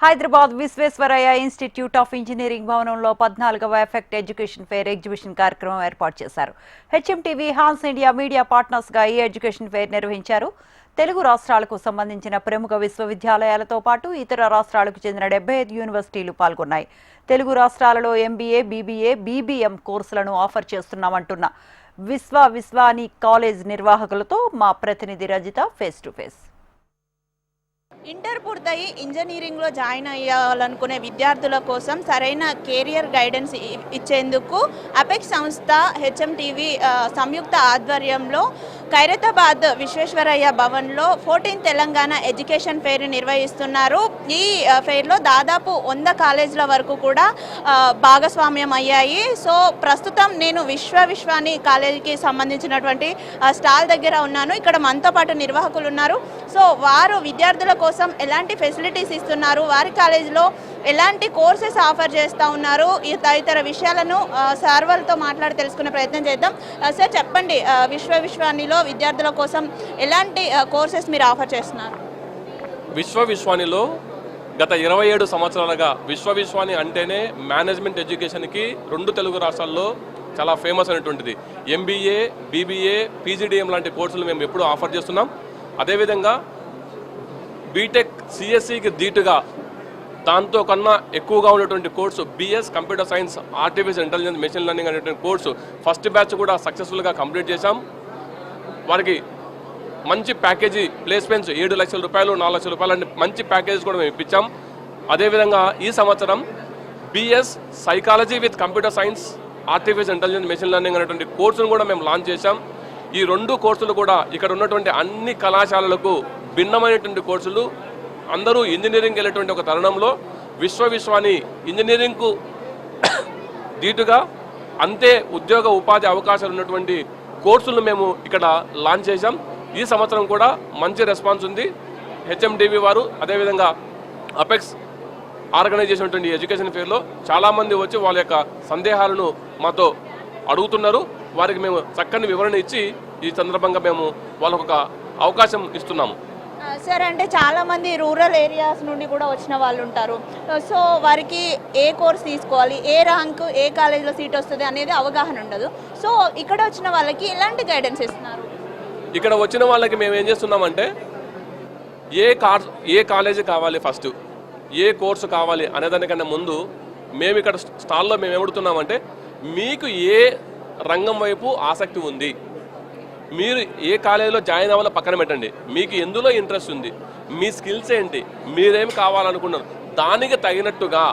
Hyderabad Visvesvaraya institute of engineering భవనంలో 14వ effect education fair exhibition కార్యక్రమం ఏర్పాటు చేశారు. హెచ్ఎంటీవీ, హాన్స్ ఇండియా మీడియా పార్ట్నర్స్గా ఈ ఎడ్యుకేషన్ ఫెయిర్ నిర్వహించారు. తెలుగు రాష్ట్రాలకు సంబంధించిన ప్రముఖ విశ్వవిద్యాలయాలతో పాటు ఇతర రాష్ట్రాలకు చెందిన 75 యూనివర్సిటీలు పాల్గొన్నాయి. తెలుగు రాష్ట్రాలలో ఎంబీఏ, బీబీఏ, బీబీఎం కోర్సులను ఆఫర్ చేస్తున్నామంటున్న విశ్వాని కాలేజ్ నిర్వాహకులతో మా ప్రతినిధి Rajitha face to face. Inter పూర్తయి ఇంజనీరింగ్లో జాయిన్ అయ్యాలనుకునే విద్యార్థుల కోసం సరైన కెరియర్ గైడెన్స్ ఇచ్చేందుకు అపెక్స్ సంస్థ హెచ్ఎంటీవీ సంయుక్త ఆధ్వర్యంలో ఖైరతాబాద్ విశ్వేశ్వరయ్య భవన్లో 14th తెలంగాణ ఎడ్యుకేషన్ ఫెయిర్ నిర్వహిస్తున్నారు. ఈ ఫెయిర్లో దాదాపు 100 కాలేజీల వరకు కూడా భాగస్వామ్యం అయ్యాయి. సో ప్రస్తుతం నేను విశ్వాని కాలేజీకి సంబంధించినటువంటి స్టాల్ దగ్గర ఉన్నాను. ఇక్కడ మనతో పాటు నిర్వాహకులు ఉన్నారు. సో వారు విద్యార్థుల కోసం ఎలాంటి ఫెసిలిటీస్ ఇస్తున్నారు, వారి కాలేజీలో ఎలాంటి కోర్సెస్ ఆఫర్ చేస్తూ ఉన్నారు, తదితర విషయాలను సార్ వాళ్ళతో మాట్లాడి తెలుసుకునే ప్రయత్నం చేద్దాం. సార్ చెప్పండి, విశ్వానిలో విద్యార్థుల కోసం ఎలాంటి కోర్సెస్ మీరు ఆఫర్ చేస్తున్నారు? విశ్వానిలో గత 27 సంవత్సరాలుగా విశ్వాని అంటేనే మేనేజ్మెంట్ ఎడ్యుకేషన్కి 2 తెలుగు రాష్ట్రాల్లో చాలా ఫేమస్ అయినటువంటిది. ఎంబీఏ, బీబీఏ, పీజీడీఎం లాంటి కోర్సులు మేము ఎప్పుడూ ఆఫర్ చేస్తున్నాం. అదేవిధంగా బీటెక్, సిఎస్సికి ధీటుగా దాంతో కన్నా ఎక్కువగా ఉన్నటువంటి course BS computer science, artificial intelligence, machine learning అనేటువంటి కోర్సు ఫస్ట్ బ్యాచ్ కూడా సక్సెస్ఫుల్గా కంప్లీట్ చేశాం. వారికి మంచి ప్యాకేజీ ప్లేస్మెంట్స్ 7 లక్షల రూపాయలు, 4 లక్షల రూపాయలు అంటే మంచి ప్యాకేజీస్ కూడా మేము ఇప్పించాం. అదేవిధంగా ఈ సంవత్సరం BS psychology with computer science, artificial intelligence, machine learning అనేటువంటి కోర్సును కూడా మేము లాంచ్ చేశాం. ఈ 2 కోర్సులు కూడా ఇక్కడ ఉన్నటువంటి అన్ని కళాశాలలకు భిన్నమైనటువంటి కోర్సులు. అందరూ ఇంజనీరింగ్ వెళ్ళేటువంటి ఒక తరుణంలో విశ్వాని ఇంజనీరింగ్కు ధీటుగా అంతే ఉద్యోగ ఉపాధి అవకాశాలు ఉన్నటువంటి కోర్సులను మేము ఇక్కడ లాంచ్ చేశాం. ఈ సంవత్సరం కూడా మంచి రెస్పాన్స్ ఉంది. హెచ్ఎంటీవీ వారు అదేవిధంగా అపెక్స్ ఆర్గనైజ్ చేసినటువంటి ఎడ్యుకేషన్ ఫెయిర్లో చాలామంది వచ్చి వాళ్ళ యొక్క సందేహాలను మాతో అడుగుతున్నారు. వారికి మేము చక్కని వివరణ ఇచ్చి ఈ సందర్భంగా మేము వాళ్ళకు ఒక అవకాశం ఇస్తున్నాము. సార్, అంటే చాలామంది రూరల్ ఏరియాస్ నుండి కూడా వచ్చిన వాళ్ళు ఉంటారు. సో వారికి ఏ కోర్స్ తీసుకోవాలి, ఏ ర్యాంకు, ఏ కాలేజీలో సీట్ వస్తుంది అనేది అవగాహన ఉండదు. సో ఇక్కడ వచ్చిన వాళ్ళకి ఎలాంటి గైడెన్స్ ఇస్తున్నారు? ఇక్కడ వచ్చిన వాళ్ళకి మేము ఏం చేస్తున్నామంటే ఏ కాలేజీ కావాలి, ఫస్ట్ ఏ కోర్సు కావాలి అనేదానికన్నా ముందు మేము ఇక్కడ స్టాల్లో మేము ఏమడుతున్నామంటే మీకు ఏ రంగం వైపు ఆసక్తి ఉంది, మీరు ఏ కాలేజీలో జాయిన్ అవ్వాలో పక్కన పెట్టండి, మీకు ఎందులో ఇంట్రెస్ట్ ఉంది, మీ స్కిల్స్ ఏంటి, మీరేం కావాలనుకున్నారు, దానికి తగినట్టుగా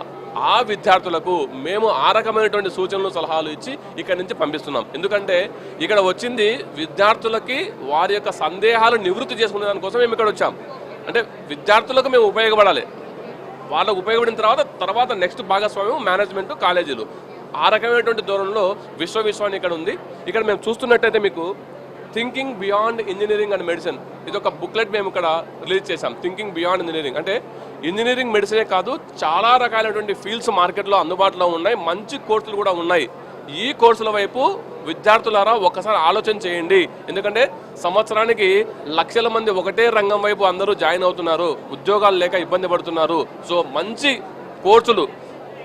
ఆ విద్యార్థులకు మేము ఆ రకమైనటువంటి సూచనలు, సలహాలు ఇచ్చి ఇక్కడి నుంచి పంపిస్తున్నాం. ఎందుకంటే ఇక్కడ వచ్చింది విద్యార్థులకి వారి యొక్క సందేహాలు నివృత్తి చేసుకునే దానికోసం మేము ఇక్కడ వచ్చాం. అంటే విద్యార్థులకు మేము ఉపయోగపడాలి. వాళ్ళకు ఉపయోగపడిన తర్వాత నెక్స్ట్ భాగస్వామ్యం మేనేజ్మెంట్, కాలేజీలు. ఆ రకమైనటువంటి దూరంలో విశ్వాని ఇక్కడ ఉంది. ఇక్కడ మేము చూస్తున్నట్టయితే మీకు thinking beyond engineering and medicine, ఇది ఒక బుక్లెట్ మేము ఇక్కడ రిలీజ్ చేశాం. థింకింగ్ బియాండ్ ఇంజనీరింగ్ అంటే ఇంజనీరింగ్, మెడిసినే కాదు, చాలా రకాలైనటువంటి ఫీల్డ్స్ మార్కెట్లో అందుబాటులో ఉన్నాయి. మంచి కోర్సులు కూడా ఉన్నాయి. ఈ కోర్సుల వైపు విద్యార్థులారా ఒక్కసారి ఆలోచన చేయండి. ఎందుకంటే సంవత్సరానికి లక్షల మంది ఒకటే రంగం వైపు అందరూ జాయిన్ అవుతున్నారు, ఉద్యోగాలు లేక ఇబ్బంది పడుతున్నారు. సో మంచి కోర్సులు,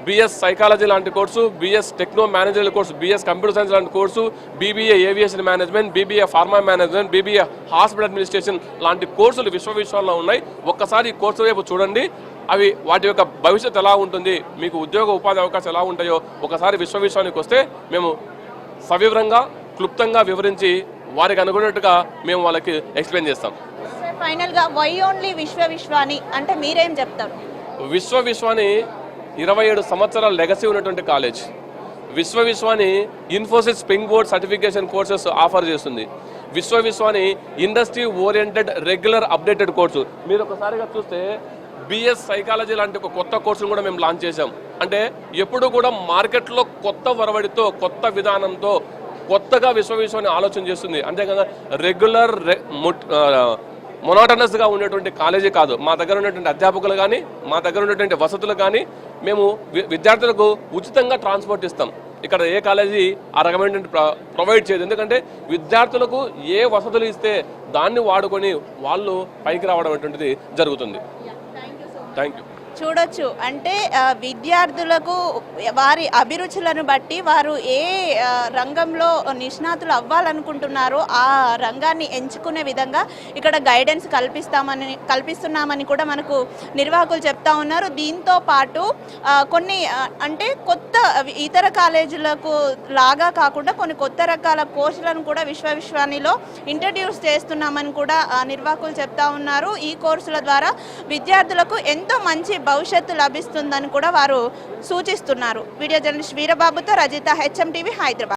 బీఎస్ సైకాలజీ లాంటి course, BS techno manager course, BS computer science లాంటి course, BBA aviation management, BBA pharma management, BBA hospital administration లాంటి కోర్సులు విశ్వాల్లో ఉన్నాయి. ఒక్కసారి ఈ కోర్సు వైపు చూడండి. అవి వాటి యొక్క భవిష్యత్తు ఎలా ఉంటుంది, మీకు ఉద్యోగ ఉపాధి అవకాశాలు ఎలా ఉంటాయో ఒకసారి విశ్వానికి వస్తే మేము సవివరంగా, క్లుప్తంగా వివరించి వారికి అనుకున్నట్టుగా మేము వాళ్ళకి ఎక్స్ప్లెయిన్ చేస్తాం. ఫైనల్గా వై ఓన్లీ విశ్వాని అంటే మీరేం చెప్తారు? విశ్వాని 27 సంవత్సరాల లెగసీ ఉన్నటువంటి కాలేజ్. విశ్వాని Infosys Springboard certification courses offer చేస్తుంది. విశ్వాని industry oriented regular updated course. మీరు ఒకసారిగా చూస్తే బీఎస్ సైకాలజీ లాంటి ఒక కొత్త కోర్సును కూడా మేము లాంచ్ చేసాం. అంటే ఎప్పుడు కూడా మార్కెట్లో కొత్త వరవడితో, కొత్త విధానంతో కొత్తగా విశ్వాని ఆలోచన చేస్తుంది. అంతేకాదు రెగ్యులర్ మొనాటనస్గా ఉండేటువంటి కాలేజీ కాదు. మా దగ్గర ఉన్నటువంటి అధ్యాపకులు కానీ, మా దగ్గర ఉన్నటువంటి వసతులు కానీ మేము విద్యార్థులకు ఉచితంగా ట్రాన్స్పోర్ట్ ఇస్తాం. ఇక్కడ ఏ కాలేజీ ఆ రకమైన ప్రొవైడ్ చేయదు. ఎందుకంటే విద్యార్థులకు ఏ వసతులు ఇస్తే దాన్ని వాడుకొని వాళ్ళు పైకి రావడం అటువంటిది జరుగుతుంది. Thank you. చూడొచ్చు. అంటే విద్యార్థులకు వారి అభిరుచులను బట్టి వారు ఏ రంగంలో నిష్ణాతులు అవ్వాలనుకుంటున్నారో ఆ రంగాన్ని ఎంచుకునే విధంగా ఇక్కడ గైడెన్స్ కల్పిస్తున్నామని కూడా మనకు నిర్వాహకులు చెప్తా ఉన్నారు. దీంతో పాటు కొన్ని అంటే కొత్త ఇతర కాలేజీలకు లాగా కాకుండా కొన్ని కొత్త రకాల కోర్సులను కూడా విశ్వవిశ్వానిలో ఇంట్రడ్యూస్ చేస్తున్నామని కూడా నిర్వాహకులు చెప్తా ఉన్నారు. ఈ కోర్సుల ద్వారా విద్యార్థులకు ఎంతో మంచి భవిష్యత్తు లభిస్తుందని కూడా వారు సూచిస్తున్నారు. వీడియో జర్నలిస్ట్ వీరబాబుతో రజిత, HM టీవీ, హైదరాబాద్.